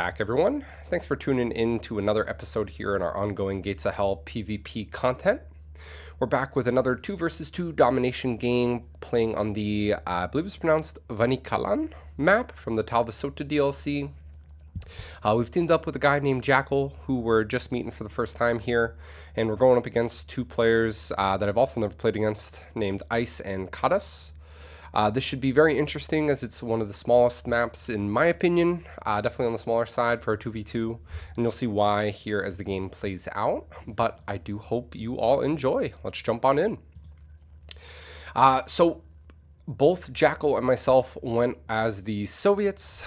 back, everyone. Thanks for tuning in to another episode here in our ongoing Gates of Hell PvP content. We're back with another 2 versus 2 domination game playing on the, I believe it's pronounced Vanikalan map from the Talvasota DLC. We've teamed up with a guy named Jackal, who we're just meeting for the first time here, and we're going up against 2 players that I've also never played against, named Ice and Kadas. This should be very interesting as it's one of the smallest maps in my opinion, definitely on the smaller side for a 2v2, and you'll see why here as the game plays out, but I do hope you all enjoy. Let's jump on in. So both Jackal and myself went as the Soviets.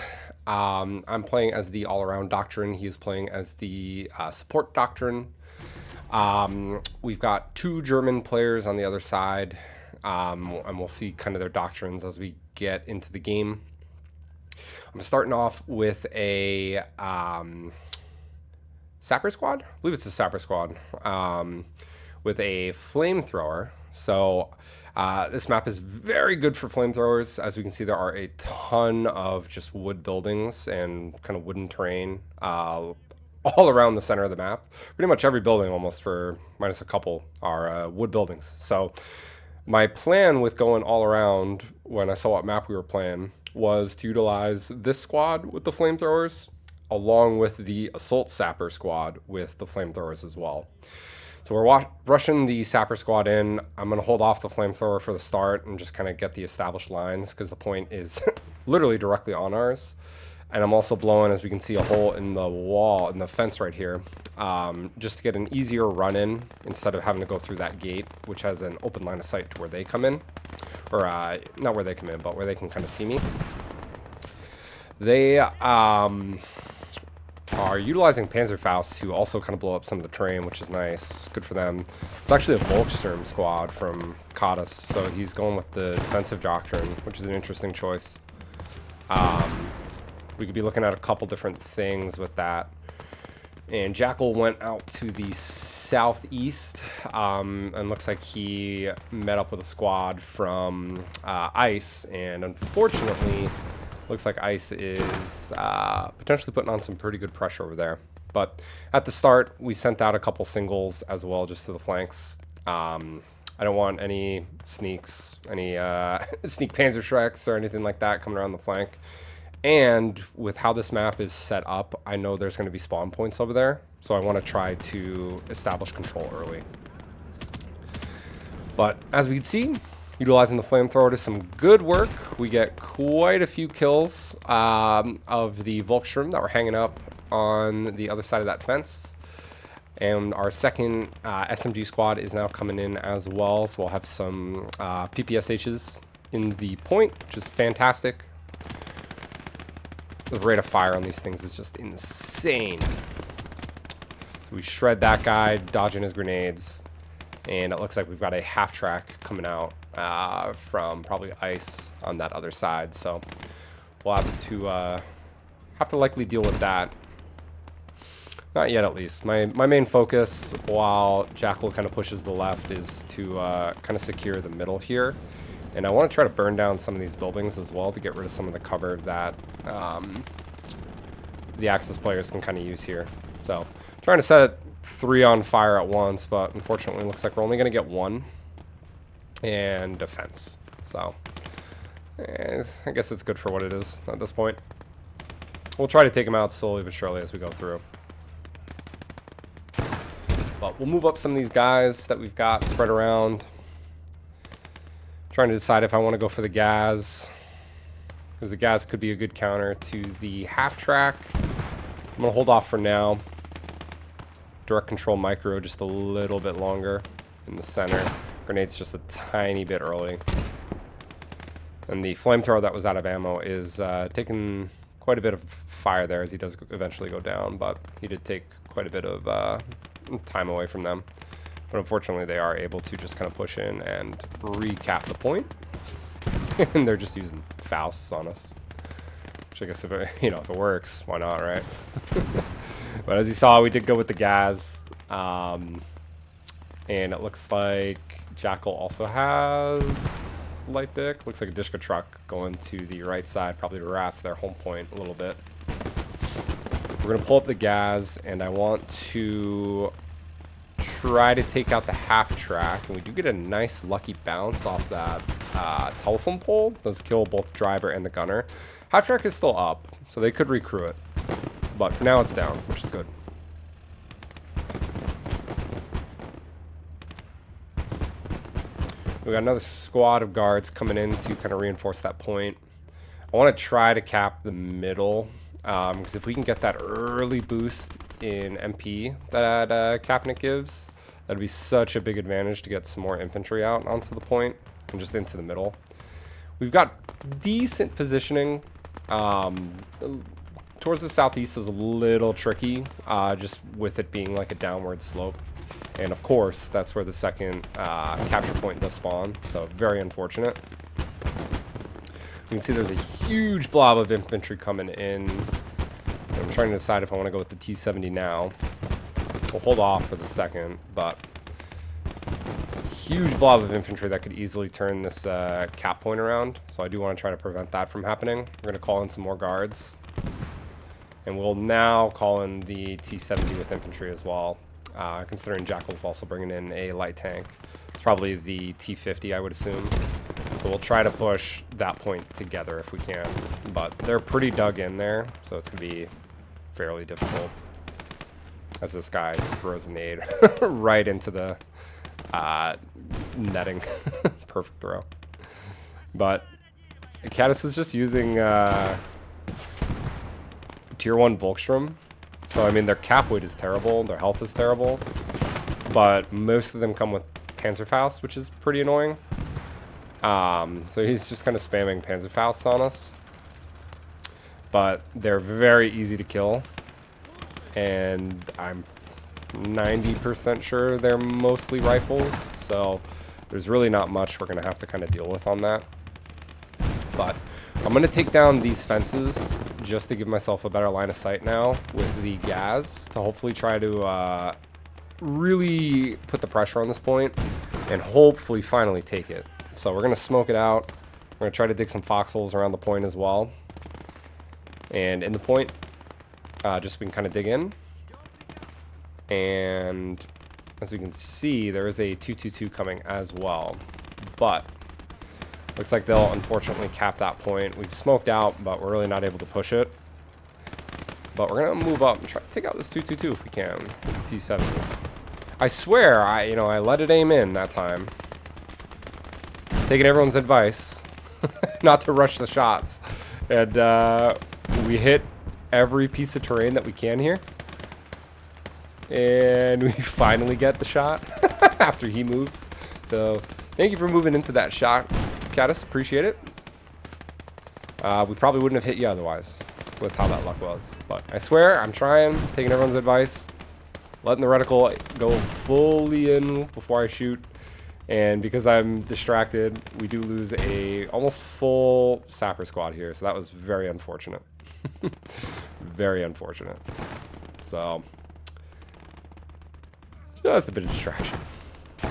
I'm playing as the all-around doctrine. He is playing as the support doctrine. We've got 2 German players on the other side. And we'll see kind of their doctrines as we get into the game. I'm starting off with a Sapper Squad. I believe it's a Sapper Squad with a flamethrower. So this map is very good for flamethrowers. As we can see, there are a ton of just wood buildings and kind of wooden terrain all around the center of the map. Pretty much every building, almost, for minus a couple, are wood buildings. So my plan with going all around when I saw what map we were playing was to utilize this squad with the flamethrowers along with the assault sapper squad with the flamethrowers as well. So we're rushing the sapper squad in. I'm going to hold off the flamethrower for the start and just kind of get the established lines because the point is literally directly on ours. And I'm also blowing, as we can see, a hole in the wall, in the fence right here, just to get an easier run in instead of having to go through that gate, which has an open line of sight to where they come in. Or, not where they come in, but where they can kind of see me. They are utilizing Panzerfaust to also kind of blow up some of the terrain, which is nice. Good for them. It's actually a Volkssturm squad from Kadas, so he's going with the defensive doctrine, which is an interesting choice. We could be looking at a couple different things with that. And Jackal went out to the southeast, and looks like he met up with a squad from Ice, and unfortunately, looks like Ice is potentially putting on some pretty good pressure over there. But at the start, we sent out a couple singles as well, just to the flanks. I don't want any sneaks, any sneak Panzerschrecks or anything like that coming around the flank. And with how this map is set up, I know there's going to be spawn points over there, so I want to try to establish control early. But as we can see, utilizing the flamethrower does some good work. We get quite a few kills of the Volkssturm that were hanging up on the other side of that fence. And our second SMG squad is now coming in as well, so we'll have some PPSHs in the point, which is fantastic. The rate of fire on these things is just insane. So we shred that guy, dodging his grenades, and it looks like we've got a half track coming out from probably Ice on that other side. So we'll have to likely deal with that. Not yet, at least. My main focus, while Jackal kind of pushes the left, is to kind of secure the middle here. And I want to try to burn down some of these buildings as well to get rid of some of the cover that the Axis players can kind of use here. So, trying to set it 3 on fire at once, but unfortunately it looks like we're only going to get 1. And defense. So, I guess it's good for what it is at this point. We'll try to take them out slowly but surely as we go through. But we'll move up some of these guys that we've got spread around. Trying to decide if I want to go for the gas, because the gas could be a good counter to the half track. I'm going to hold off for now. Direct control micro just a little bit longer in the center. Grenades just a tiny bit early. And the flamethrower that was out of ammo is taking quite a bit of fire there as he does eventually go down, but he did take quite a bit of time away from them. But unfortunately, they are able to just kind of push in and recap the point. And they're just using Fausts on us. Which I guess if it, if it works, why not, right? But as you saw, we did go with the gas. And it looks like Jackal also has light Vic. Looks like a Dishka truck going to the right side, probably to harass their home point a little bit. We're going to pull up the gas, and I want to try to take out the half track. And we do get a nice lucky bounce off that telephone pole. Does kill both driver and the gunner. Half track is still up, so they could recrew it. But for now, it's down, which is good. We got another squad of guards coming in to kind of reinforce that point. I want to try to cap the middle, because if we can get that early boost in MP that Kaepernick gives, that'd be such a big advantage to get some more infantry out onto the point and just into the middle. We've got decent positioning. Towards the southeast is a little tricky, just with it being like a downward slope. And of course, that's where the second capture point does spawn, so very unfortunate. You can see there's a huge blob of infantry coming in. I'm trying to decide if I want to go with the T-70 now. We'll hold off for the second, but huge blob of infantry that could easily turn this cap point around. So I do want to try to prevent that from happening. We're going to call in some more guards. And we'll now call in the T-70 with infantry as well. Considering Jackal's also bringing in a light tank. It's probably the T-50, I would assume. So we'll try to push that point together if we can. But they're pretty dug in there, so it's going to be fairly difficult. As this guy throws a nade right into the netting. Perfect throw. But Caddis is just using Tier 1 Volkstrom. So, I mean, their cap weight is terrible, their health is terrible, but most of them come with Panzerfaust, which is pretty annoying. So he's just kind of spamming Panzerfaust on us. But they're very easy to kill, and I'm 90% sure they're mostly rifles, so there's really not much we're going to have to kind of deal with on that. But I'm going to take down these fences just to give myself a better line of sight now with the gas to hopefully try to really put the pressure on this point and hopefully finally take it. So we're going to smoke it out. We're going to try to dig some foxholes around the point as well. And in the point, just so we can kind of dig in. And as we can see, there is a 222 coming as well. But looks like they'll unfortunately cap that point. We've smoked out, but we're really not able to push it. But we're gonna move up and try to take out this 222 if we can with the T-70. I swear, I let it aim in that time. Taking everyone's advice, not to rush the shots, and we hit every piece of terrain that we can here, and we finally get the shot after he moves. So thank you for moving into that shot, Caddis, appreciate it. We probably wouldn't have hit you otherwise with how that luck was. But I swear, I'm trying, taking everyone's advice, letting the reticle go fully in before I shoot. And because I'm distracted, we do lose a almost full sapper squad here. So that was very unfortunate. Very unfortunate. So just a bit of distraction.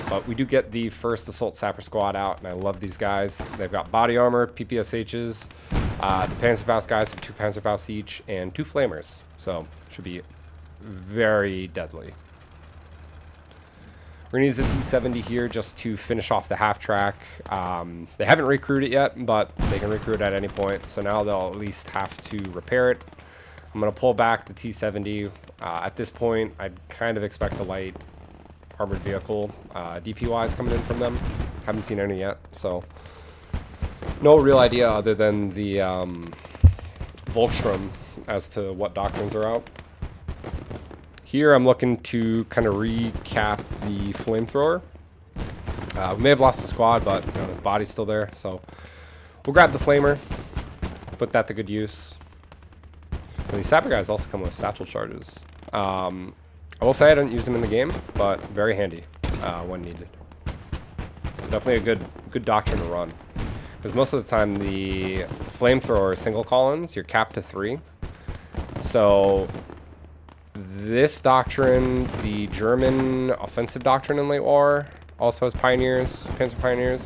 But we do get the first assault sapper squad out, and I love these guys. They've got body armor, PPSHs. The Panzerfaust guys have 2 Panzerfausts each and 2 flamers, so should be very deadly. We're gonna use the T-70 here just to finish off the half track. They haven't recruited it yet, but they can recruit at any point, so now they'll at least have to repair it. I'm gonna pull back the T-70. At this point, I'd kind of expect a light armored vehicle DPYs coming in from them. Haven't seen any yet, so no real idea other than the Volkstrom as to what doctrines are out. Here I'm looking to kind of recap the flamethrower. We may have lost the squad, but his body's still there, so we'll grab the flamer, put that to good use. And these sapper guys also come with satchel charges. I will say I didn't use them in the game, but very handy when needed. Definitely a good doctrine to run. Because most of the time the flamethrower single call-ins, you're capped to 3. So this doctrine, the German offensive doctrine in late war, also has pioneers, Panzer pioneers.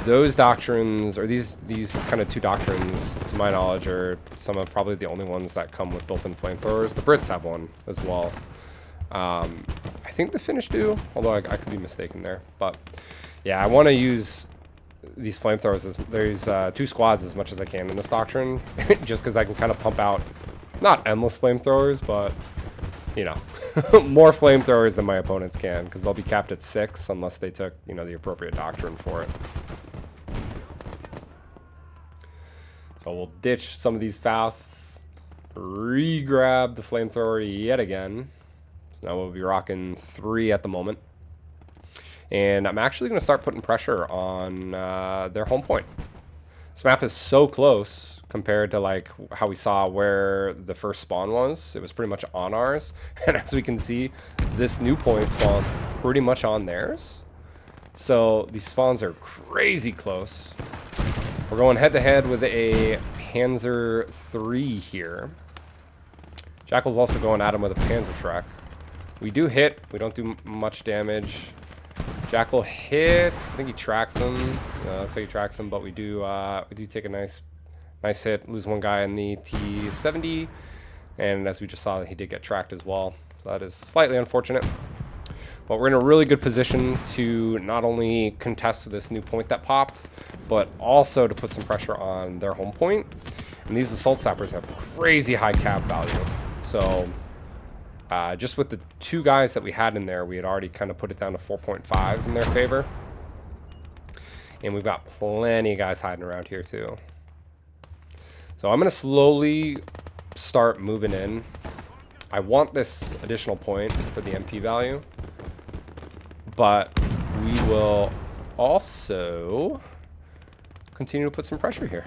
those doctrines, or these kind of two doctrines, to my knowledge, are some of probably the only ones that come with built-in flamethrowers. The Brits have one as well. I think the Finnish do, although I could be mistaken there. But yeah, I want to use these flamethrowers. There's 2 squads as much as I can in this doctrine, just because I can kind of pump out not endless flamethrowers, but you know, more flamethrowers than my opponents can, because they'll be capped at 6 unless they took, you know, the appropriate doctrine for it. So we'll ditch some of these fasts, re-grab the flamethrower yet again. So now we'll be rocking 3 at the moment. And I'm actually going to start putting pressure on their home point. This map is so close compared to like how we saw where the first spawn was. It was pretty much on ours. And as we can see, this new point spawns pretty much on theirs. So these spawns are crazy close. We're going head to head with a Panzer III here. Jackal's also going at him with a Panzerschreck. We do hit. We don't do much damage. Jackal hits. I think he tracks him. Looks like he tracks him, but we do take a nice hit. Lose one guy in the T-70, and as we just saw, he did get tracked as well. So that is slightly unfortunate. But we're in a really good position to not only contest this new point that popped, but also to put some pressure on their home point. And these assault sappers have crazy high cap value. So just with the 2 guys that we had in there, we had already kind of put it down to 4.5 in their favor. And we've got plenty of guys hiding around here too. So I'm going to slowly start moving in. I want this additional point for the MP value, but we will also continue to put some pressure here.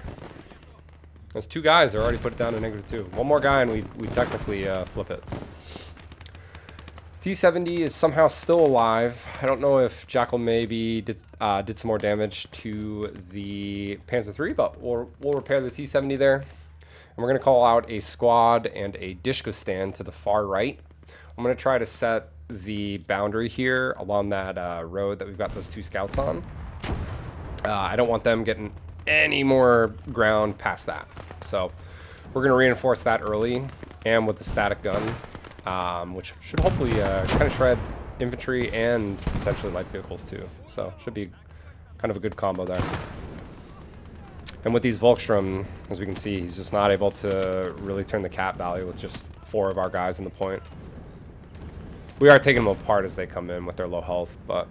There's 2 guys that already put it down to -2. One more guy and we technically flip it. T-70 is somehow still alive. I don't know if Jackal maybe did some more damage to the Panzer III, but we'll repair the T-70 there. And we're going to call out a squad and a Dishka stand to the far right. I'm going to try to set the boundary here along that road that we've got those 2 scouts on. I don't want them getting any more ground past that. So we're going to reinforce that early and with the static gun. Which should hopefully kind of shred infantry and potentially light vehicles too. So should be kind of a good combo there. And with these Volkstrom, as we can see, he's just not able to really turn the cap value with just 4 of our guys in the point. We are taking them apart as they come in with their low health, but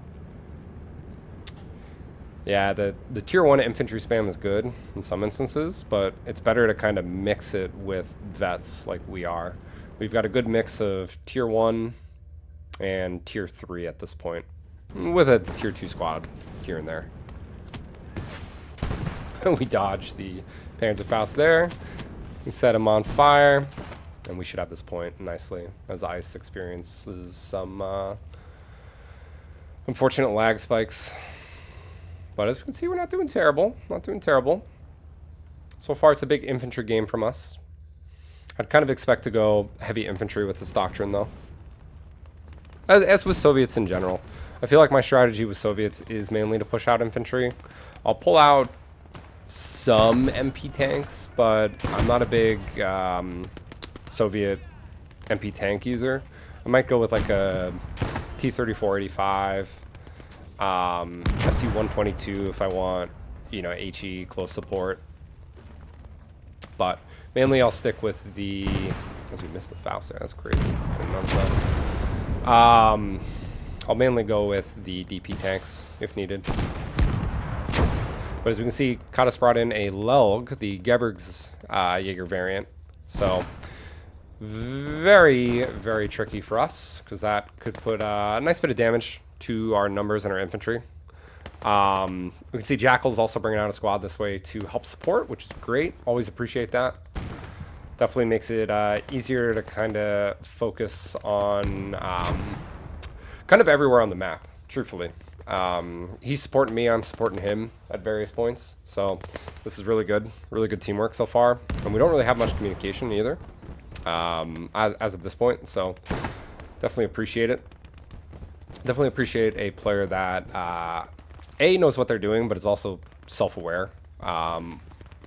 yeah, the tier 1 infantry spam is good in some instances, but it's better to kind of mix it with vets like we are. We've got a good mix of tier 1 and tier 3 at this point, with a tier 2 squad here and there. We dodged the Panzerfaust there. We set him on fire, and we should have this point nicely as ICE experiences some unfortunate lag spikes. But as we can see, we're not doing terrible. Not doing terrible. So far, it's a big infantry game from us. I'd kind of expect to go heavy infantry with this doctrine, though. As with Soviets in general. I feel like my strategy with Soviets is mainly to push out infantry. I'll pull out some MP tanks, but I'm not a big Soviet MP tank user. I might go with like a T-3485, SC-122 if I want, you know, HE close support. But mainly I'll stick with the, as we missed the Faust there, that's crazy. I didn't notice that. I'll mainly go with the DP tanks if needed. But as we can see, Katas brought in a Lelg, the Geberg's Jaeger variant. So very, very tricky for us, because that could put a nice bit of damage to our numbers and our infantry. We can see Jackal's also bringing out a squad this way to help support, which is great. Always appreciate that. Definitely makes it easier to kind of focus on kind of everywhere on the map, truthfully. He's supporting me, I'm supporting him at various points. So this is really good teamwork so far. And we don't really have much communication either as of this point. So definitely appreciate it. Definitely appreciate a player that A, knows what they're doing, but is also self-aware of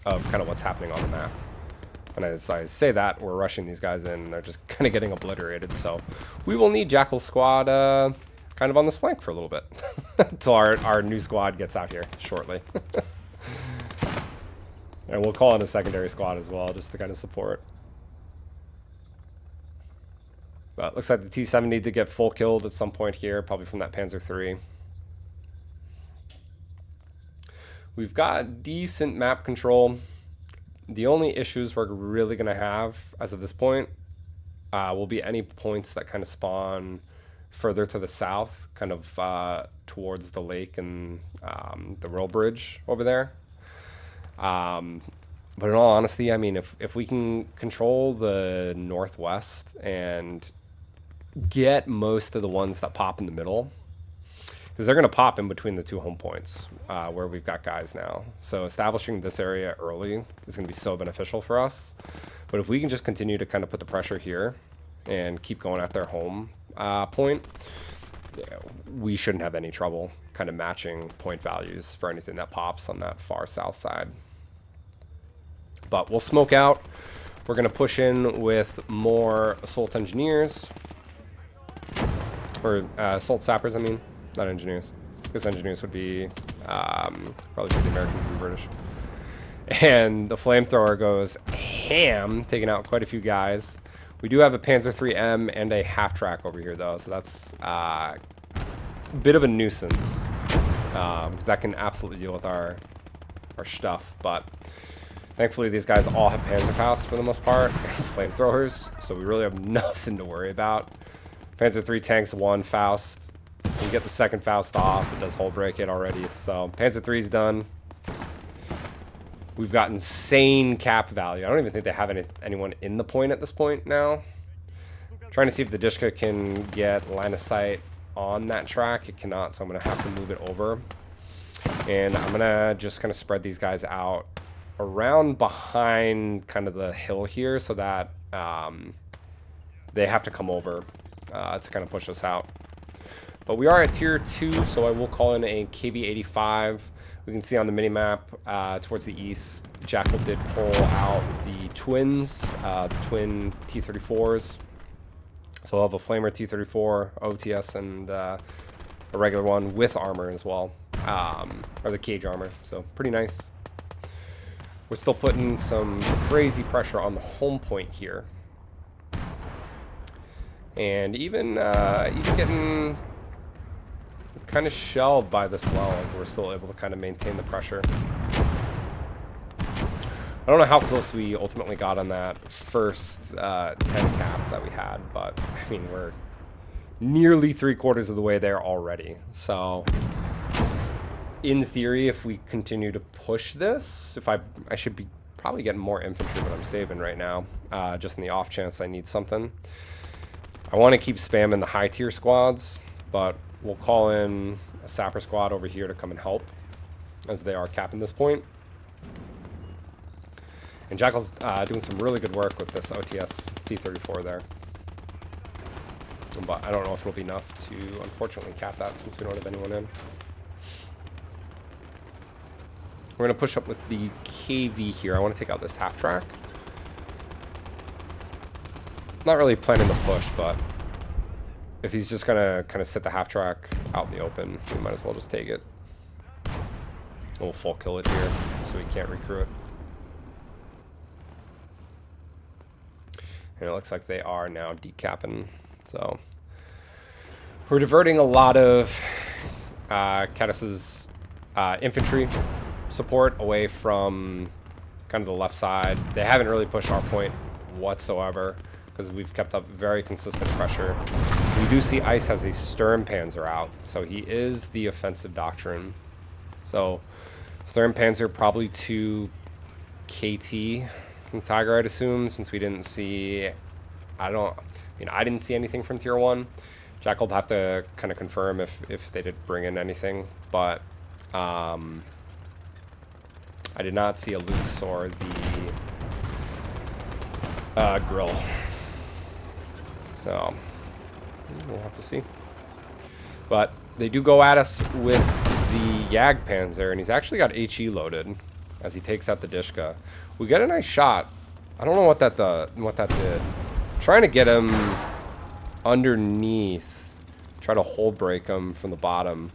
kind of what's happening on the map. And as I say that, we're rushing these guys in, and they're just kind of getting obliterated. So we will need Jackal's squad kind of on this flank for a little bit until our new squad gets out here shortly. And we'll call in a secondary squad as well, just to kind of support. But looks like the T-7 need to get full killed at some point here, probably from that Panzer III. We've got decent map control. The only issues we're really going to have as of this point will be any points that kind of spawn further to the south, kind of towards the lake and the rail bridge over there. But in all honesty, I mean, if we can control the northwest and get most of the ones that pop in the middle, because they're going to pop in between the two home points where we've got guys now. So establishing this area early is going to be so beneficial for us. But if we can just continue to kind of put the pressure here and keep going at their home point, we shouldn't have any trouble kind of matching point values for anything that pops on that far south side. But we'll smoke out. We're going to push in with more assault engineers. Or assault sappers, I mean. Not engineers. Because engineers would be probably the Americans and British. And the flamethrower goes ham, taking out quite a few guys. We do have a Panzer IIIM and a half-track over here, though. So that's a bit of a nuisance. Because that can absolutely deal with our stuff. But thankfully, these guys all have Panzerfaust for the most part, and flamethrowers, so we really have nothing to worry about. Panzer III tanks one Faust. You get the second Faust off. It does hull break it already. So Panzer III's done. We've got insane cap value. I don't even think they have anyone in the point at this point now. Trying to see if the Dishka can get line of sight on that track. It cannot, so I'm going to have to move it over. And I'm going to just kind of spread these guys out around behind kind of the hill here so that they have to come over to kind of push us out. But we are at tier 2, so I will call in a KV-85. We can see on the minimap towards the east, Jackal did pull out the twins, the twin T-34s. So I'll have a Flamer T-34, OTS, and a regular one with armor as well, or the cage armor, so pretty nice. We're still putting some crazy pressure on the home point here. And even getting kind of shelled by this lull, we're still able to kind of maintain the pressure. I don't know how close we ultimately got on that first 10 cap that we had, but I mean, we're nearly 3/4 of the way there already. So in theory, if we continue to push this, I should be probably getting more infantry, but I'm saving right now, just in the off chance I need something. I want to keep spamming the high tier squads, but we'll call in a sapper squad over here to come and help, as they are capping this point. And Jackal's doing some really good work with this OTS T-34 there. But I don't know if it'll be enough to, unfortunately, cap that since we don't have anyone in. We're going to push up with the KV here. I want to take out this half-track. Not really planning to push, but if he's just going to kind of sit the half-track out in the open, we might as well just take it. We'll full kill it here so he can't recrew it. And it looks like they are now decapping. So we're diverting a lot of Cadis's infantry support away from kind of the left side. They haven't really pushed our point whatsoever because we've kept up very consistent pressure. We do see Ice has a Sturmpanzer out, so he is the offensive doctrine. So Sturmpanzer probably to KT King Tiger, I'd assume, since we didn't see, I didn't see anything from tier 1. Jackal'd have to kind of confirm if they did bring in anything, but I did not see a Luke's or the grill. So we'll have to see. But they do go at us with the Jagdpanzer, and he's actually got HE loaded as he takes out the Dishka. We get a nice shot. I don't know what that did. I'm trying to get him underneath. Try to hold break him from the bottom.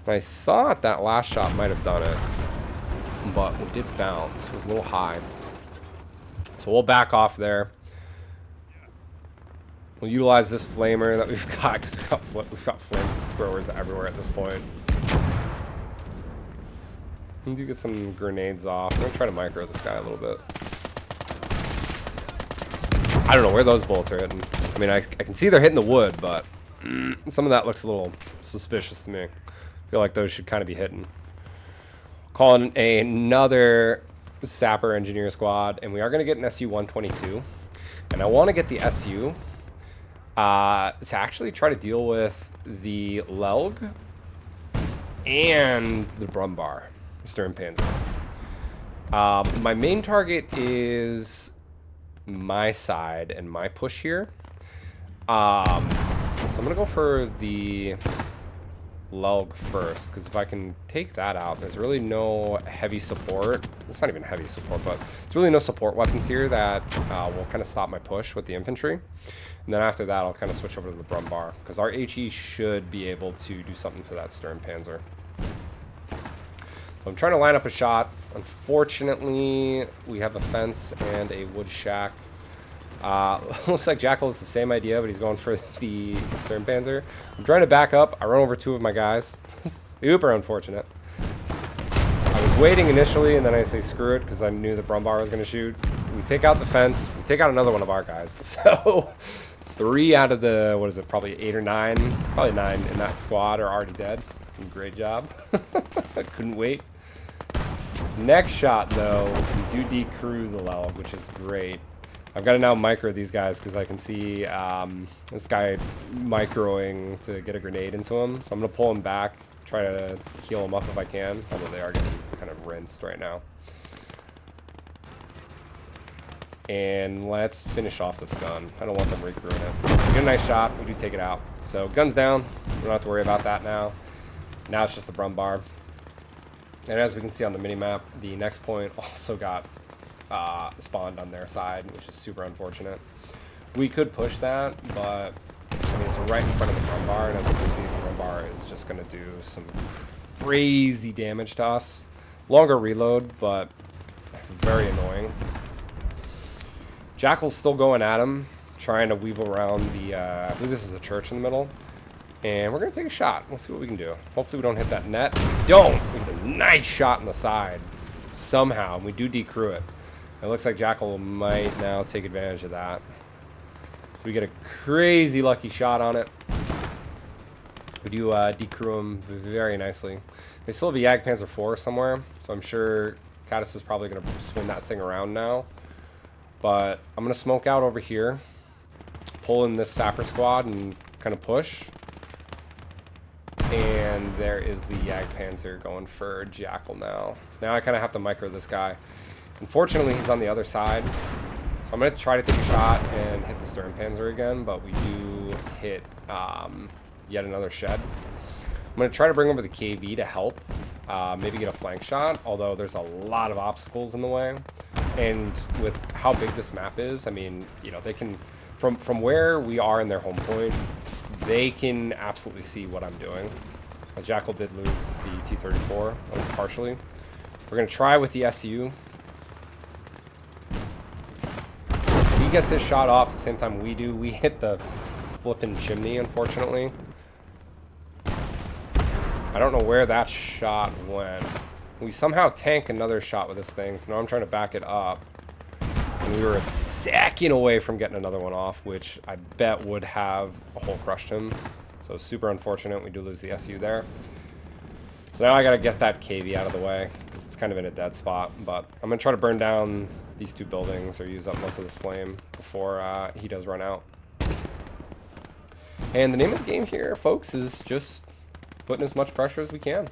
And I thought that last shot might have done it. But we did bounce. It was a little high. So we'll back off there. We'll utilize this flamer that we've got, because we've got flamethrowers everywhere at this point. We do get some grenades off. I'm going to try to micro this guy a little bit. I don't know where those bullets are hitting. I mean, I can see they're hitting the wood, but some of that looks a little suspicious to me. I feel like those should kind of be hitting. Calling another Sapper Engineer Squad, and we are going to get an SU-122. And I want to get the SU to actually try to deal with the Lelg and the Brumbar, the Stern Panzer. My main target is my side and my push here. So I'm going to go for the Lelg first, because if I can take that out, there's really no heavy support. It's not even heavy support, but there's really no support weapons here that will kind of stop my push with the infantry. And then after that, I'll kind of switch over to the Brumbar, because our HE should be able to do something to that Stern Panzer. So I'm trying to line up a shot. Unfortunately, we have a fence and a wood shack. Looks like Jackal is the same idea, but he's going for the Stern Panzer. I'm trying to back up. I run over two of my guys. Super unfortunate. I was waiting initially, and then I say screw it, because I knew the Brumbar was going to shoot. We take out the fence. We take out another one of our guys. So 3 out of the, what is it, probably 8 or 9, probably 9 in that squad are already dead. Great job. I couldn't wait. Next shot, though, we do decrew the Lelg, which is great. I've got to now micro these guys, because I can see this guy microing to get a grenade into him. So I'm going to pull him back, try to heal him up if I can, although they are getting kind of rinsed right now. And let's finish off this gun. I don't want them recrewing it. We get a nice shot. We do take it out. So guns down. We don't have to worry about that now. Now it's just the Brumbar. And as we can see on the minimap, the next point also got spawned on their side, which is super unfortunate. We could push that, but I mean, it's right in front of the Brumbar, and as you can see, the Brumbar is just going to do some crazy damage to us. Longer reload, but very annoying. Jackal's still going at him, trying to weave around the, I believe this is a church in the middle. And we're going to take a shot. We'll see what we can do. Hopefully we don't hit that net. We don't! We get a nice shot in the side. Somehow. And we do decrew it. It looks like Jackal might now take advantage of that. So we get a crazy lucky shot on it. We do decrew him very nicely. They still have a Jagdpanzer 4 somewhere. So I'm sure Caddis is probably going to swing that thing around now. But I'm going to smoke out over here. Pull in this Sapper squad and kind of push. And there is the Jagdpanzer going for Jackal now. So now I kind of have to micro this guy. Unfortunately, he's on the other side. So I'm going to try to take a shot and hit the Stern Panzer again, but we do hit yet another shed. I'm going to try to bring over the KB to help. Maybe get a flank shot, although there's a lot of obstacles in the way. And with how big this map is, I mean, you know, they can... From where we are in their home point, they can absolutely see what I'm doing. As Jackal did lose the T-34, at least partially. We're going to try with the SU. He gets his shot off at the same time we do. We hit the flipping chimney, unfortunately. I don't know where that shot went. We somehow tank another shot with this thing, so now I'm trying to back it up. And we were a second away from getting another one off, which I bet would have a hole crushed him. So super unfortunate. We do lose the SU there. So now I got to get that KV out of the way, because it's kind of in a dead spot. But I'm going to try to burn down these 2 buildings or use up most of this flame before he does run out. And the name of the game here, folks, is just putting as much pressure as we can.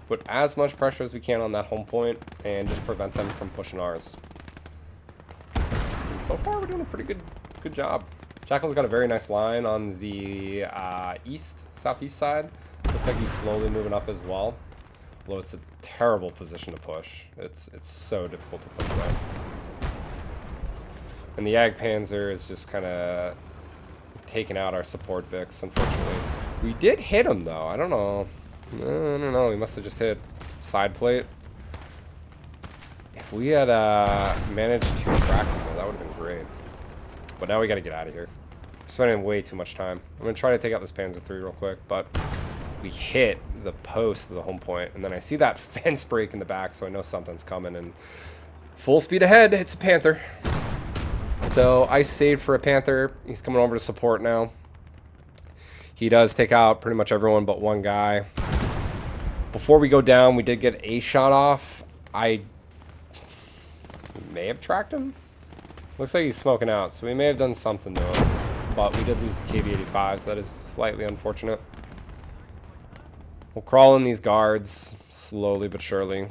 Put as much pressure as we can on that home point and just prevent them from pushing ours. And so far, we're doing a pretty good job. Jackal's got a very nice line on the southeast side. Looks like he's slowly moving up as well. Although it's a terrible position to push. It's so difficult to push away. And the Jagdpanzer is just kind of taking out our support Vix, unfortunately. We did hit him, though. I don't know. I don't know. We must have just hit side plate. If we had managed to track him, though, that would have been great. But now we got to get out of here. We're spending way too much time. I'm going to try to take out this Panzer III real quick, but we hit the post of the home point, and then I see that fence break in the back, so I know something's coming, and full speed ahead, it's a Panther. So I saved for a Panther. He's coming over to support now. He does take out pretty much everyone but one guy. Before we go down, we did get a shot off. I may have tracked him. Looks like he's smoking out, so we may have done something to him. But we did lose the KV-85, so that is slightly unfortunate. We'll crawl in these guards slowly but surely.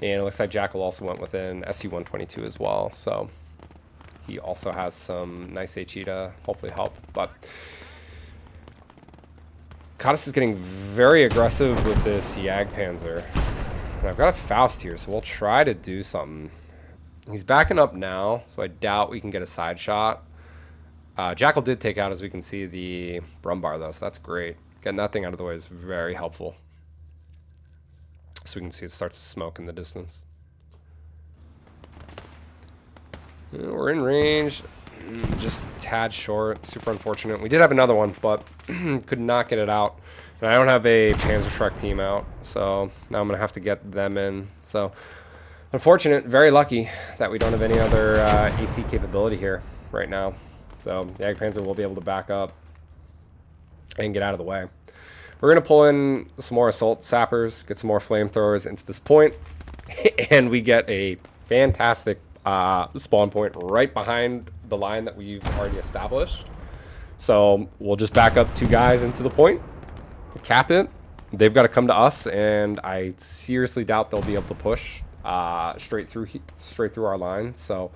And it looks like Jackal also went within SU-122 as well, so he also has some nice HE to hopefully help. But Cottis is getting very aggressive with this Jagdpanzer. And I've got a Faust here, so we'll try to do something. He's backing up now, so I doubt we can get a side shot. Jackal did take out, as we can see, the Brumbar, though, so that's great. Getting that thing out of the way is very helpful. So we can see it starts to smoke in the distance. We're in range. Just a tad short. Super unfortunate. We did have another one, but could not get it out. And I don't have a Panzerschreck team out, so now I'm going to have to get them in. So unfortunate. Very lucky that we don't have any other AT capability here right now. So the Jagdpanzer will be able to back up and get out of the way. We're going to pull in some more assault sappers, get some more flamethrowers into this point, and we get a fantastic spawn point right behind the line that we've already established. So we'll just back up two guys into the point, cap it. They've got to come to us, and I seriously doubt they'll be able to push straight through our line. So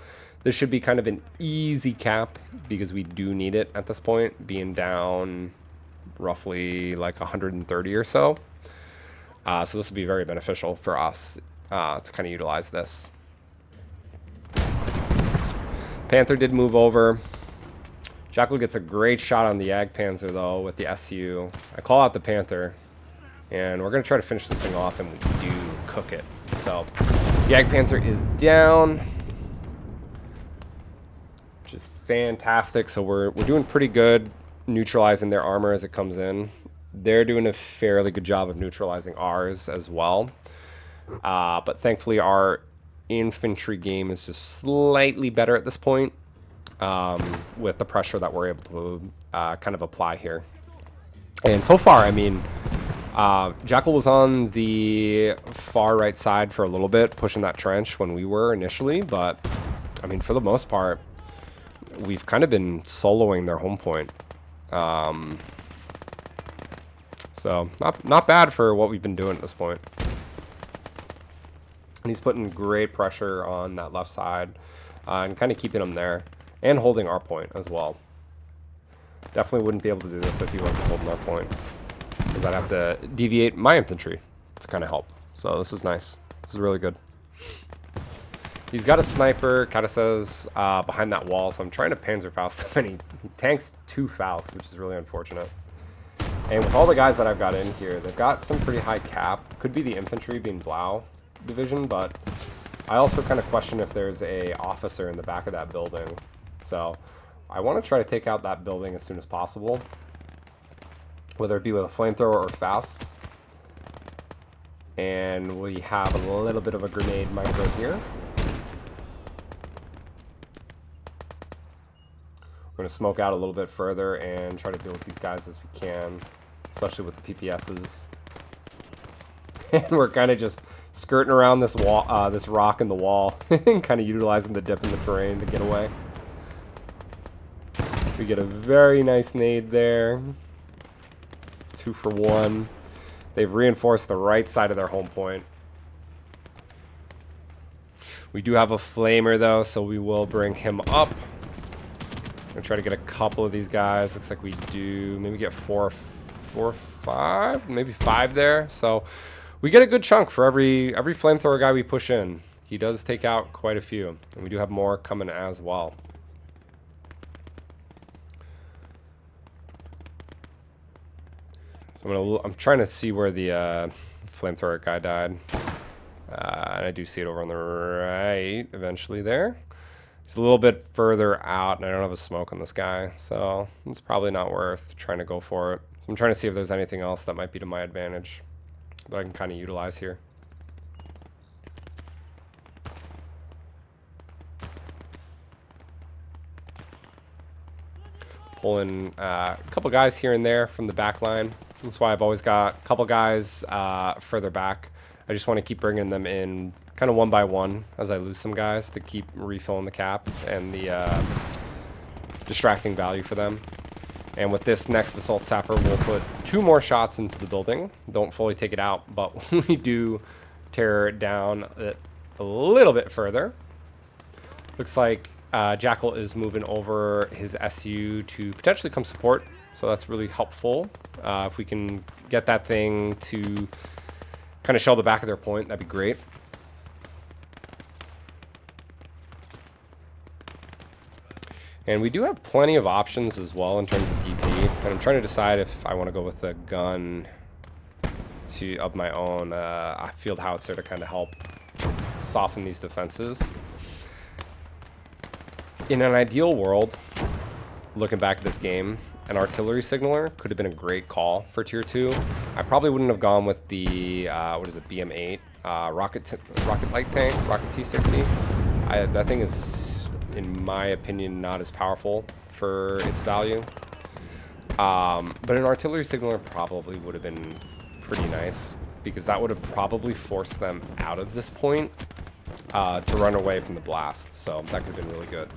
this should be kind of an easy cap because we do need it at this point, being down roughly like 130 or so. So this will be very beneficial for us to kind of utilize this. Panther did move over. Jackal gets a great shot on the Jagdpanzer, though, with the SU. I call out the Panther, and we're going to try to finish this thing off, and we do cook it. So the Jagdpanzer is down, which is fantastic. So we're doing pretty good neutralizing their armor as it comes in. They're doing a fairly good job of neutralizing ours as well. But thankfully our infantry game is just slightly better at this point with the pressure that we're able to kind of apply here. And so far, I mean, Jackal was on the far right side for a little bit, pushing that trench when we were initially, but I mean, for the most part, we've kind of been soloing their home point. So not bad for what we've been doing at this point. And he's putting great pressure on that left side and kind of keeping him there and holding our point as well. Definitely wouldn't be able to do this if he wasn't holding our point, because I'd have to deviate my infantry to kind of help. So this is nice. This is really good. He's got a sniper, kind of says, behind that wall, so I'm trying to Panzerfaust him, and he tanks 2 Fausts, which is really unfortunate. And with all the guys that I've got in here, they've got some pretty high cap. Could be the infantry being Blau division, but I also kind of question if there's a officer in the back of that building. So I want to try to take out that building as soon as possible, whether it be with a flamethrower or Faust. And we have a little bit of a grenade micro here. We're going to smoke out a little bit further and try to deal with these guys as we can, especially with the PPSs. And we're kind of just skirting around this wall, this rock in the wall, and kind of utilizing the dip in the terrain to get away. We get a very nice nade there. 2 for 1. They've reinforced the right side of their home point. We do have a flamer, though, so we will bring him up. Gonna try to get a couple of these guys. Looks like we do maybe get four, five, maybe 5 there. So we get a good chunk for every flamethrower guy we push in. He does take out quite a few, and we do have more coming as well. So I'm trying to see where the flamethrower guy died, and I do see it over on the right eventually there. It's a little bit further out, and I don't have a smoke on this guy, so it's probably not worth trying to go for it. So I'm trying to see if there's anything else that might be to my advantage that I can kind of utilize here. Pulling a couple guys here and there from the back line. That's why I've always got a couple guys further back. I just want to keep bringing them in kind of one by one as I lose some guys to keep refilling the cap and the distracting value for them. And with this next assault sapper, we'll put 2 more shots into the building. Don't fully take it out, but we do tear it down a little bit further. Looks like Jackal is moving over his SU to potentially come support, so that's really helpful. If we can get that thing to kind of shell the back of their point, that'd be great. And we do have plenty of options as well in terms of DP. And I'm trying to decide if I want to go with a gun of my own, a field howitzer to kind of help soften these defenses. In an ideal world, looking back at this game, an artillery signaler could have been a great call for tier 2. I probably wouldn't have gone with the, what is it, BM8, rocket light tank, rocket T60. That thing is, in my opinion, not as powerful for its value. But an artillery signaler probably would have been pretty nice, because that would have probably forced them out of this point to run away from the blast. So that could have been really good.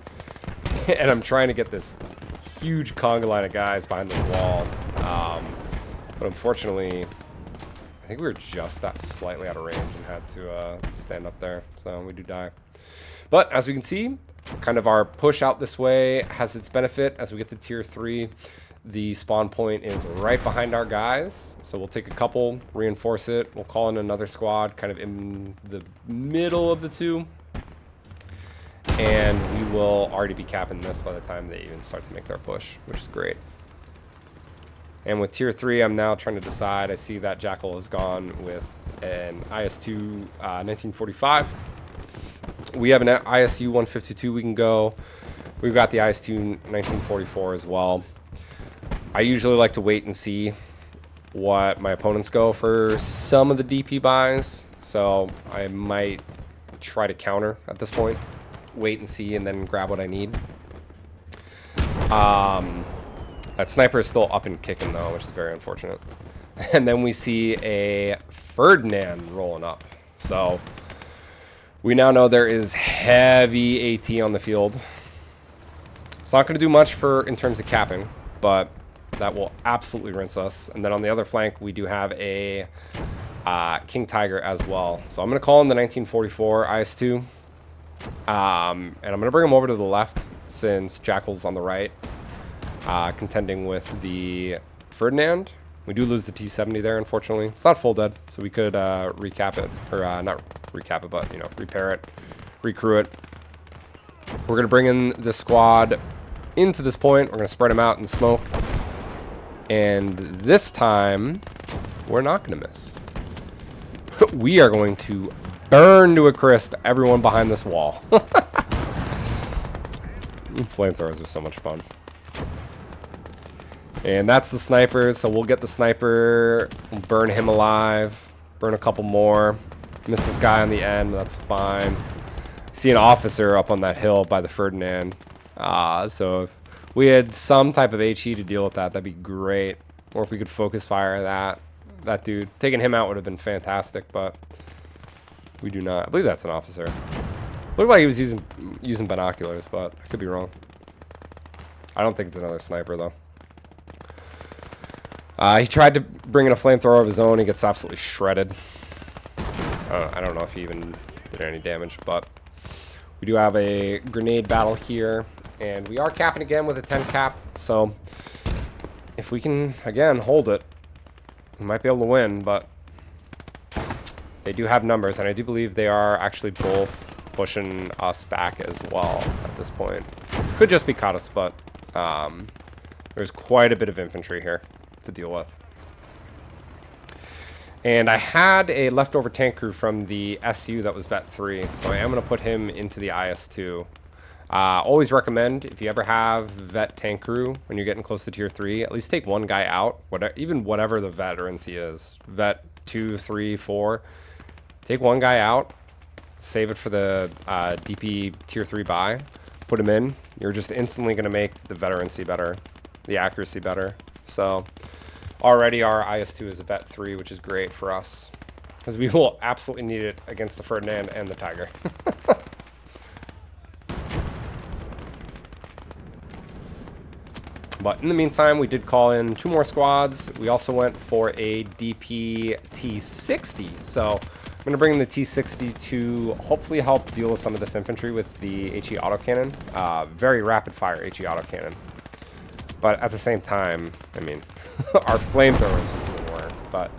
And I'm trying to get this huge conga line of guys behind this wall. But unfortunately, I think we were just that slightly out of range and had to stand up there. So we do die. But as we can see, kind of our push out this way has its benefit. As we get to tier 3, the spawn point is right behind our guys. So we'll take a couple, reinforce it. We'll call in another squad kind of in the middle of the 2. And we will already be capping this by the time they even start to make their push, which is great. And with tier 3, I'm now trying to decide. I see that Jackal has gone with an IS-2 1945. We have an ISU 152 we can go. We've got the IS-2 1944 as well. I usually like to wait and see what my opponents go for some of the DP buys. So I might try to counter at this point. Wait and see and then grab what I need. That sniper is still up and kicking though, which is very unfortunate. And then we see a Ferdinand rolling up. So we now know there is heavy AT on the field. It's not going to do much in terms of capping, but that will absolutely rinse us. And then on the other flank, we do have a King Tiger as well. So I'm going to call in the 1944 IS-2. And I'm going to bring him over to the left since Jackal's on the right, contending with the Ferdinand. We do lose the T-70 there, unfortunately. It's not full dead, so we could recap it, or not recap it, but, you know, repair it, recrew it. We're going to bring in the squad into this point. We're going to spread them out in the smoke. And this time, we're not going to miss. We are going to burn to a crisp everyone behind this wall. Flamethrowers are so much fun. And that's the sniper, so we'll get the sniper, we'll burn him alive, burn a couple more, miss this guy on the end, that's fine. See an officer up on that hill by the Ferdinand. So if we had some type of HE to deal with that, that'd be great. Or if we could focus fire that dude. Taking him out would have been fantastic, but we do not. I believe that's an officer. Looked like he was using binoculars, but I could be wrong. I don't think it's another sniper though. He tried to bring in a flamethrower of his own. He gets absolutely shredded. I don't know if he even did any damage, but we do have a grenade battle here. And we are capping again with a 10 cap. So if we can, again, hold it, we might be able to win. But they do have numbers. And I do believe they are actually both pushing us back as well at this point. Could just be Katas, but there's quite a bit of infantry here to deal with. And I had a leftover tank crew from the SU that was Vet 3, so I am going to put him into the IS-2. Always recommend, if you ever have Vet tank crew when you're getting close to Tier 3, at least take one guy out, whatever the veterancy is. Vet 2, 3, 4. Take one guy out, save it for the DP Tier 3 buy, put him in. You're just instantly going to make the veterancy better, the accuracy better. So already our IS-2 is a Vet 3, which is great for us, because we will absolutely need it against the Ferdinand and the Tiger. But in the meantime, we did call in 2 more squads. We also went for a DP T-60. So I'm going to bring the T-60 to hopefully help deal with some of this infantry with the HE autocannon. Very rapid fire HE autocannon. But at the same time, I mean, our flamethrowers is doing work. But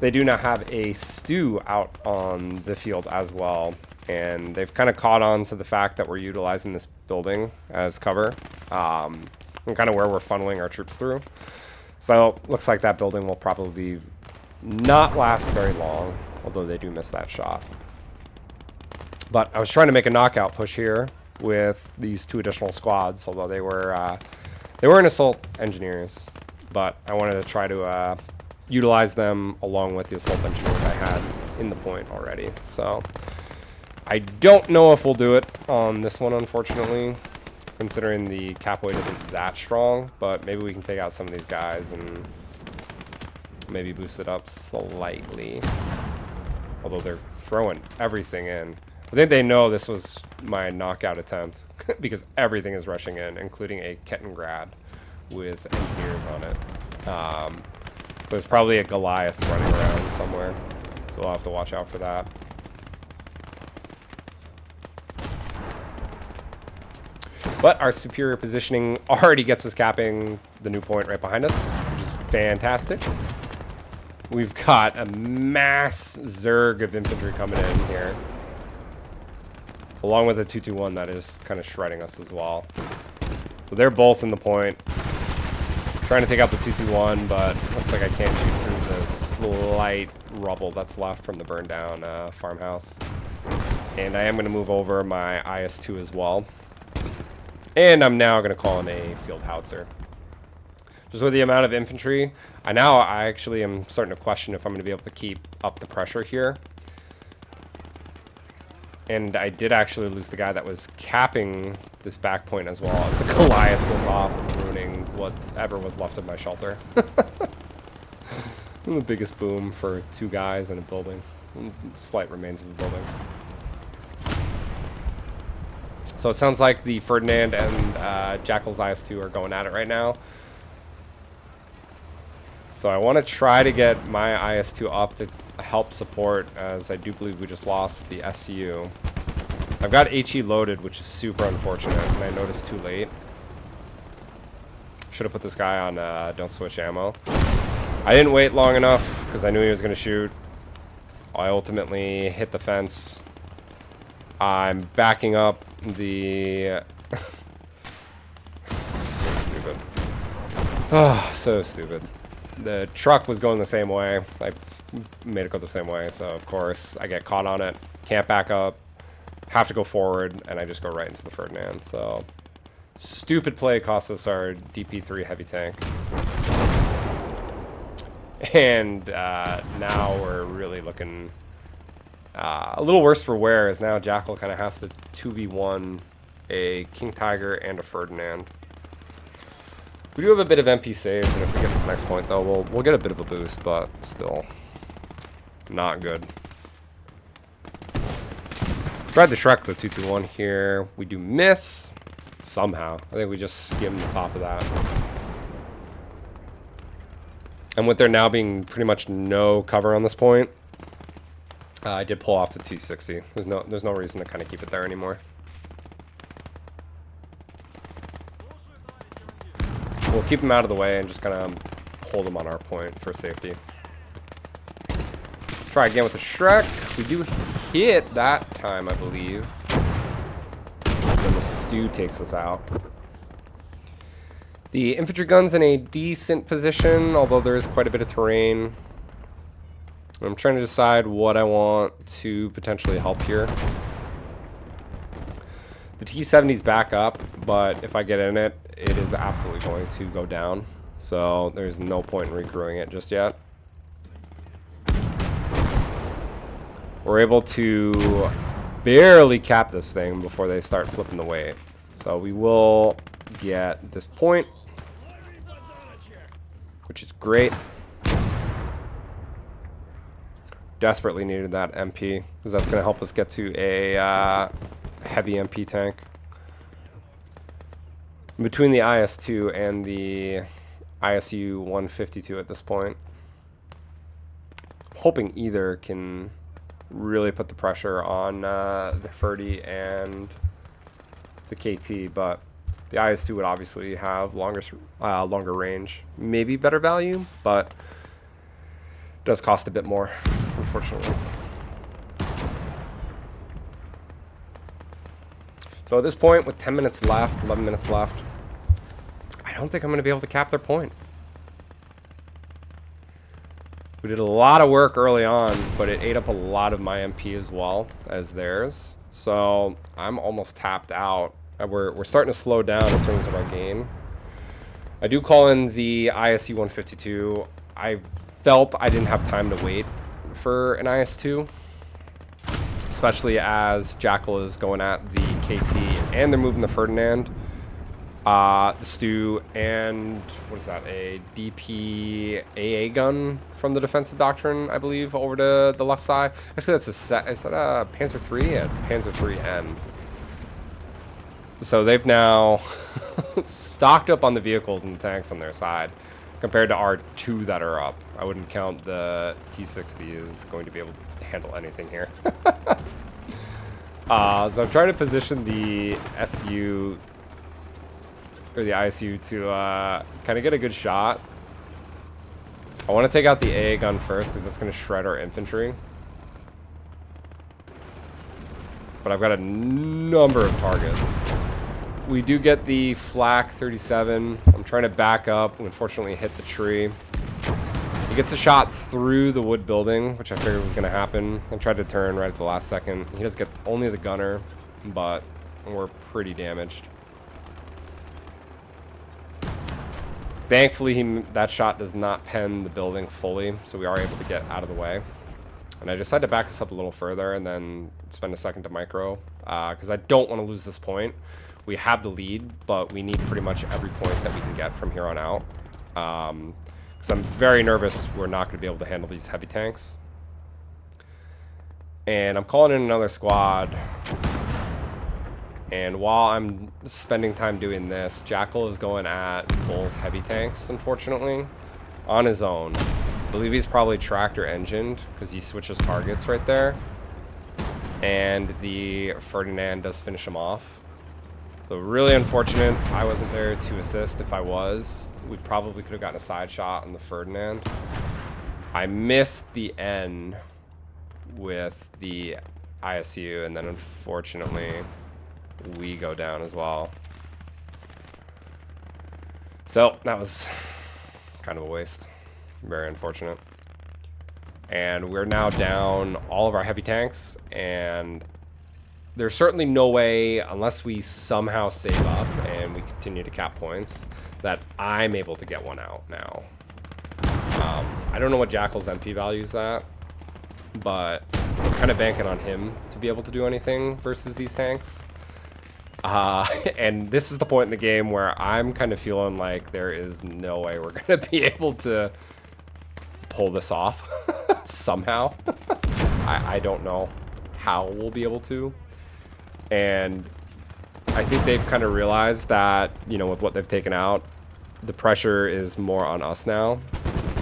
they do now have a stew out on the field as well. And they've kind of caught on to the fact that we're utilizing this building as cover. And kind of where we're funneling our troops through. So looks like that building will probably not last very long, although they do miss that shot. But I was trying to make a knockout push here with these 2 additional squads, although they were in assault engineers, but I wanted to try to utilize them along with the assault engineers I had in the point already. So I don't know if we'll do it on this one, unfortunately, considering the cap weight isn't that strong, but maybe we can take out some of these guys and maybe boost it up slightly. Although they're throwing everything in. I think they know this was my knockout attempt because everything is rushing in, including a Kettengrad with engineers on it. So there's probably a Goliath running around somewhere, so we'll have to watch out for that. But our superior positioning already gets us capping the new point right behind us, which is fantastic. We've got a mass zerg of infantry coming in here, along with a 221 that is kind of shredding us as well. So they're both in the point, trying to take out the 221, but looks like I can't shoot through the slight rubble that's left from the burned down farmhouse. And I am going to move over my IS-2 as well. And I'm now going to call in a field howitzer. Just with the amount of infantry, I actually am starting to question if I'm going to be able to keep up the pressure here. And I did actually lose the guy that was capping this back point as well, as the Goliath goes off and ruining whatever was left of my shelter. The biggest boom for 2 guys in a building. Slight remains of a building. So it sounds like the Ferdinand and Jackal's IS-2 are going at it right now. So I want to try to get my IS-2 up to help support, as I do believe we just lost the SCU. I've got HE loaded, which is super unfortunate, and I noticed too late. Should have put this guy on don't switch ammo. I didn't wait long enough because I knew he was going to shoot. I ultimately hit the fence. I'm backing up the... So stupid. Oh, so stupid. The truck was going the same way. I made it go the same way, so of course I get caught on it. Can't back up. Have to go forward, and I just go right into the Ferdinand. So, stupid play cost us our DP3 heavy tank. And now we're really looking... a little worse for wear, as now Jackal kind of has to 2v1 a King Tiger and a Ferdinand. We do have a bit of MP saved, and if we get this next point, though, we'll get a bit of a boost, but still not good. Tried to Shrek the 221 here. We do miss somehow. I think we just skimmed the top of that. And with there now being pretty much no cover on this point, I did pull off the 260. There's no reason to kind of keep it there anymore. we'll keep him out of the way and just kind of hold him on our point for safety. Try again with the Shrek. We do hit that time, I believe. Then the Stew takes us out. The infantry gun's in a decent position, although there is quite a bit of terrain. I'm trying to decide what I want to potentially help here. The T-70's back up, but if I get in it, it is absolutely going to go down. So there's no point in recrewing it just yet. We're able to barely cap this thing before they start flipping the weight. So we will get this point, which is great. Desperately needed that MP, because that's going to help us get to a heavy MP tank. Between the IS-2 and the ISU 152 at this point. Hoping either can really put the pressure on the 30 and the KT, but the IS-2 would obviously have longer range, maybe better value, but does cost a bit more, unfortunately. So at this point, with 10 minutes left, 11 minutes left, I don't think I'm going to be able to cap their point. We did a lot of work early on, but it ate up a lot of my MP as well as theirs. So I'm almost tapped out. We're starting to slow down in terms of our game. I do call in the ISU 152. I felt I didn't have time to wait for an IS-2, especially as Jackal is going at the KT and they're moving the Ferdinand, the Stew, and what is that, a DP-AA gun from the defensive doctrine, I believe, over to the left side. Actually, that's a set. Is that a Panzer III? Yeah, it's a Panzer IIIN. So they've now stocked up on the vehicles and the tanks on their side compared to our two that are up. I wouldn't count the T-60 as going to be able to handle anything here. So I'm trying to position the SU or the ISU to kind of get a good shot. I want to take out the AA gun first because that's going to shred our infantry. But I've got a number of targets. We do get the Flak 37. I'm trying to back up. We unfortunately hit the tree. He gets a shot through the wood building, which I figured was going to happen. I tried to turn right at the last second. He does get only the gunner, but we're pretty damaged. Thankfully, that shot does not pen the building fully, so we are able to get out of the way. And I decided to back us up a little further and then spend a second to micro, because I don't want to lose this point. We have the lead, but we need pretty much every point that we can get from here on out. Because I'm very nervous we're not going to be able to handle these heavy tanks. And I'm calling in another squad. And while I'm spending time doing this, Jackal is going at both heavy tanks, unfortunately, on his own. I believe he's probably tractor engined because he switches targets right there. And the Ferdinand does finish him off. So really unfortunate. I wasn't there to assist. If I was, we probably could have gotten a side shot on the Ferdinand. I missed the N with the ISU, and then unfortunately we go down as well. So that was kind of a waste. Very unfortunate. And we're now down all of our heavy tanks, and there's certainly no way, unless we somehow save up and we continue to cap points, that I'm able to get one out now. I don't know what Jackal's MP value is at, but I'm kind of banking on him to be able to do anything versus these tanks. And this is the point in the game where I'm kind of feeling like there is no way we're going to be able to pull this off somehow. I don't know how we'll be able to. And I think they've kind of realized that, you know, with what they've taken out, the pressure is more on us now.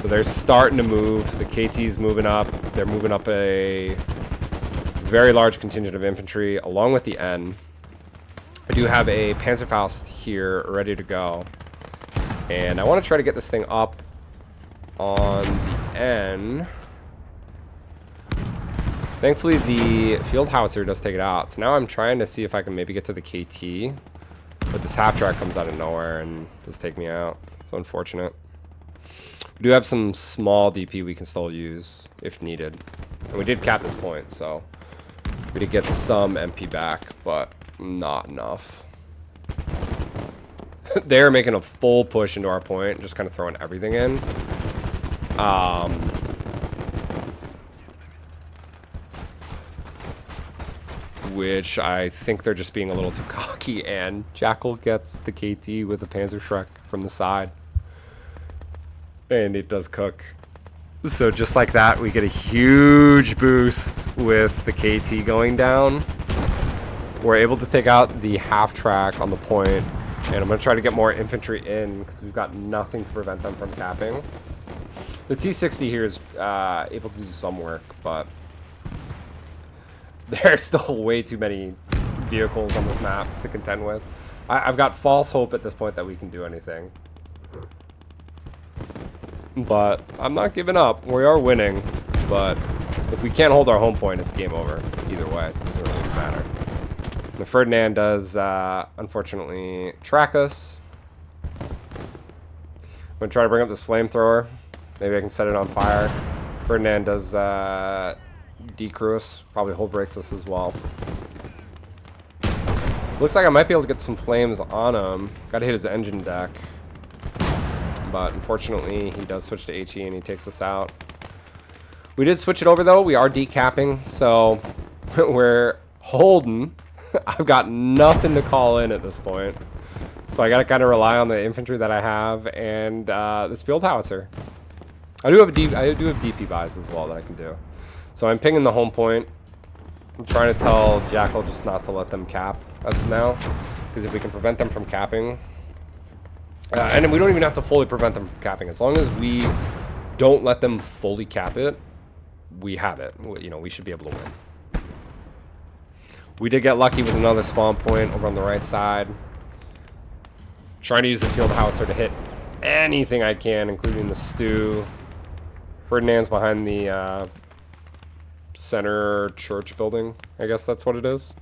So they're starting to move. The KT's moving up. They're moving up a very large contingent of infantry along with the N. I do have a Panzerfaust here ready to go. And I want to try to get this thing up on the N. Thankfully, the field howitzer does take it out. So now I'm trying to see if I can maybe get to the KT. But this half track comes out of nowhere and does take me out. So unfortunate. We do have some small DP we can still use if needed. And we did cap this point, so we did get some MP back, but not enough. They're making a full push into our point, just kind of throwing everything in. Which I think they're just being a little too cocky, and Jackal gets the KT with the Panzerschreck from the side. And it does cook. So just like that, we get a huge boost with the KT going down. We're able to take out the half track on the point, and I'm going to try to get more infantry in because we've got nothing to prevent them from capping. The T-60 here is able to do some work, but there's still way too many vehicles on this map to contend with. I've got false hope at this point that we can do anything. But I'm not giving up. We are winning, but if we can't hold our home point, it's game over either way, so it doesn't really matter. The Ferdinand does, unfortunately, track us. I'm going to try to bring up this flamethrower. Maybe I can set it on fire. Ferdinand does decrew us. Probably hull breaks us as well. Looks like I might be able to get some flames on him. Got to hit his engine deck. But unfortunately, he does switch to HE and he takes us out. We did switch it over, though. We are decapping, so we're holding. I've got nothing to call in at this point. So I got to kind of rely on the infantry that I have and this field howitzer. I do have DP buys as well that I can do. So I'm pinging the home point. I'm trying to tell Jackal just not to let them cap as of now. Because if we can prevent them from capping... and we don't even have to fully prevent them from capping. As long as we don't let them fully cap it, we have it. You know, we should be able to win. We did get lucky with another spawn point over on the right side. Trying to use the field howitzer to hit anything I can, including the stew. Ferdinand's behind the center church building. I guess that's what it is.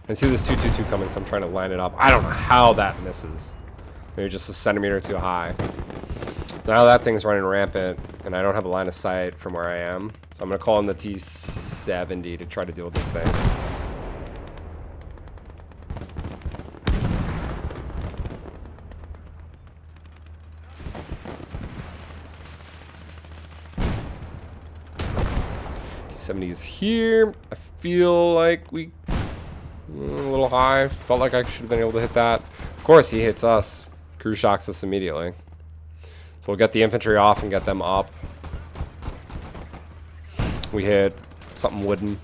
I see this 222 coming, so I'm trying to line it up. I don't know how that misses. Maybe just a centimeter too high. Now that thing's running rampant, and I don't have a line of sight from where I am. So I'm going to call in the T-70 to try to deal with this thing. T-70 is here. I feel like we... a little high. Felt like I should have been able to hit that. Of course, he hits us. Crew shocks us immediately. So we'll get the infantry off and get them up. We hit something wooden.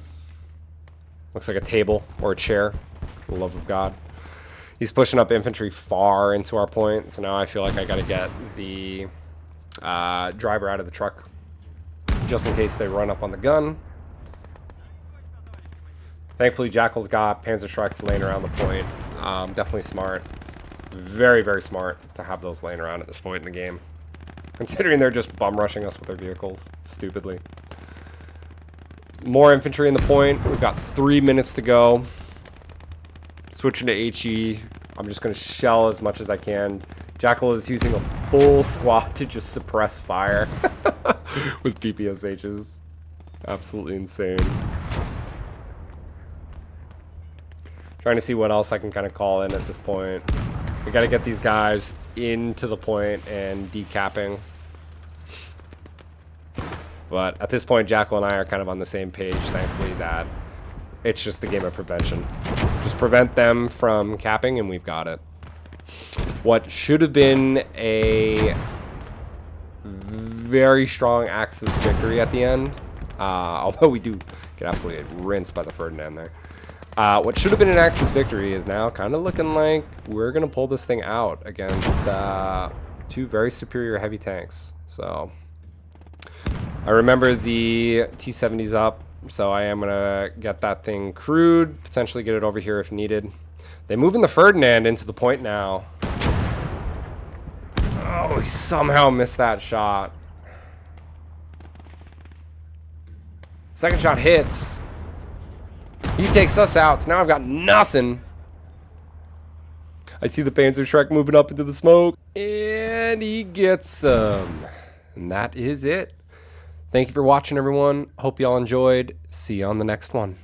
Looks like a table or a chair. For the love of God. He's pushing up infantry far into our point. So now I feel like I got to get the driver out of the truck. Just in case they run up on the gun. Thankfully, Jackal's got Panzerschrecks laying around the point. Definitely smart. Very, very smart to have those laying around at this point in the game. Considering they're just bum rushing us with their vehicles. Stupidly. More infantry in the point. We've got 3 minutes to go. Switching to HE. I'm just going to shell as much as I can. Jackal is using a full squad to just suppress fire. With PPSHs. Absolutely insane. Trying to see what else I can kind of call in at this point. We got to get these guys into the point and decapping. But at this point, Jackal and I are kind of on the same page, thankfully, that it's just a game of prevention. Just prevent them from capping, and we've got it. What should have been a very strong Axis victory at the end, although we do get absolutely rinsed by the Ferdinand there. What should have been an Axis victory is now kind of looking like we're going to pull this thing out against two very superior heavy tanks. So I remember the T-70's up, so I am going to get that thing crewed, potentially get it over here if needed. They move in the Ferdinand into the point now. Oh, he somehow missed that shot. Second shot hits. He takes us out, so now I've got nothing. I see the Panzerschreck moving up into the smoke, and he gets him. And that is it. Thank you for watching, everyone. Hope y'all enjoyed. See you on the next one.